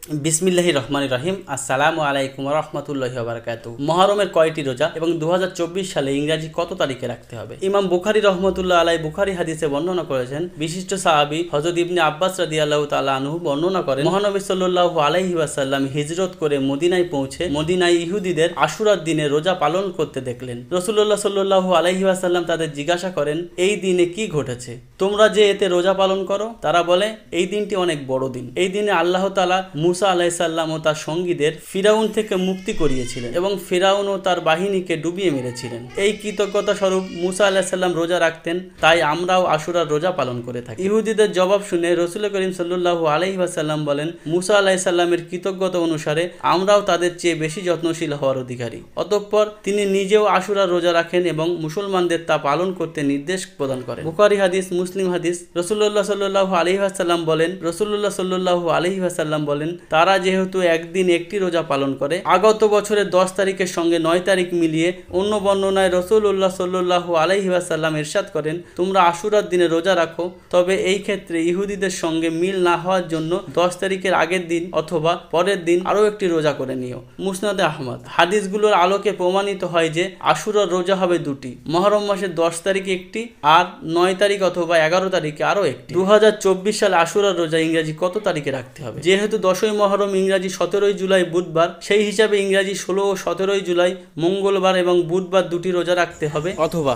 বিসমিল্লাহির রহমানির রহিম। আসসালামু আলাইকুম ওয়া রাহমাতুল্লাহি ওয়া বারাকাতুহু। মুহররমের কয়টি রোজা এবং 2024 সালে ইংরেজি কত তারিখে রাখতে হবে? ইমাম বুখারী রাহমাতুল্লাহ আলাইহি বুখারী হাদিসে বর্ণনা করেছেন, বিশিষ্ট সাহাবী হযরত ইবনে আব্বাস রাদিয়াল্লাহু তাআলা আনহু বর্ণনা করেন, মহানবী সাল্লাল্লাহু আলাইহি ওয়াসাল্লাম হিজরত করে মদিনায় পৌঁছে মদিনায় ইহুদিদের আশুরার দিনে রোজা পালন করতে দেখলেন। রাসূলুল্লাহ সাল্লাল্লাহু আলাইহি ওয়াসাল্লাম তাদের জিজ্ঞাসা করেন, এই দিনে কি ঘটেছে? তোমরা যে এতে রোজা পালন করো? তারা বলে, এই দিনটি অনেক বড় দিন। এই দিনে আল্লাহ তাআলা মুসা আলাইহিস সালাম ও তার সঙ্গীদের ফিরাউন থেকে মুক্তি করিয়েছিলেন এবং ফিরাউন ও তার বাহিনীকে ডুবিয়ে মেরেছিলেন। এই কৃতজ্ঞতা স্বরূপ মুসা আলাইহিস সালাম রোজা রাখতেন, তাই আমরাও আশুরার রোজা পালন করে থাকি। ইহুদিদের জবাব শুনে রাসূল করিম সাল্লাল্লাহু আলাইহি ওয়াসাল্লাম বলেন, মুসা আলাইহিস সালামের কৃতজ্ঞতা অনুসারে আমরাও তাদের চেয়ে বেশি যত্নশীল হওয়ার অধিকারী। অতঃপর তিনি নিজেও আশুরার রোজা রাখেন এবং মুসলমানদের তা পালন করতে নির্দেশ প্রদান করেন। বুখারী হাদিস, মুসলিম হাদিস। রাসূলুল্লাহ সাল্লাল্লাহু আলাইহি ওয়াসাল্লাম বলেন, রাসূলুল্লাহ সাল্লাল্লাহু আলাইহি ওয়াসাল্লাম বলেন, তারা যেহেতু একদিন একটি রোজা পালন করে, আগত বছরের 10 তারিখের সঙ্গে 9 তারিখ মিলিয়ে অন্য বর্ণনায় রাসূলুল্লাহ সাল্লাল্লাহু আলাইহি ওয়াসাল্লাম ইরশাদ করেন, তোমরা আশুরার দিনে রোজা রাখো, তবে এই ক্ষেত্রে ইহুদিদের সঙ্গে মিল না হওয়ার জন্য 10 তারিখের আগের দিন অথবা পরের দিন আরও একটি রোজা করে নিও। মুসনাদে আহমদ। হাদিসগুলোর আলোকে প্রমাণিত হয় যে আশুরার রোজা হবে দুটি, মুহররম মাসের 10 তারিখে একটি আর 9 তারিখ অথবা 11 তারিখে আরও একটি। 2024 সালে আশুরার রোজা ইংরেজি কত তারিখে রাখতে হবে? যেহেতু 10ই মুহররম ইংরাজি 17ই জুলাই বুধবার, সেই হিসাবে ইংরাজি 16 ও 17ই জুলাই মঙ্গলবার এবং বুধবার দুটি রোজা রাখতে হবে, অথবা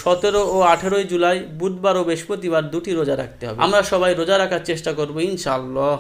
17 ও 18ই জুলাই বুধবার ও বৃহস্পতিবার দুটি রোজা রাখতে হবে। আমরা সবাই রোজা রাখার চেষ্টা করব ইনশাআল্লাহ।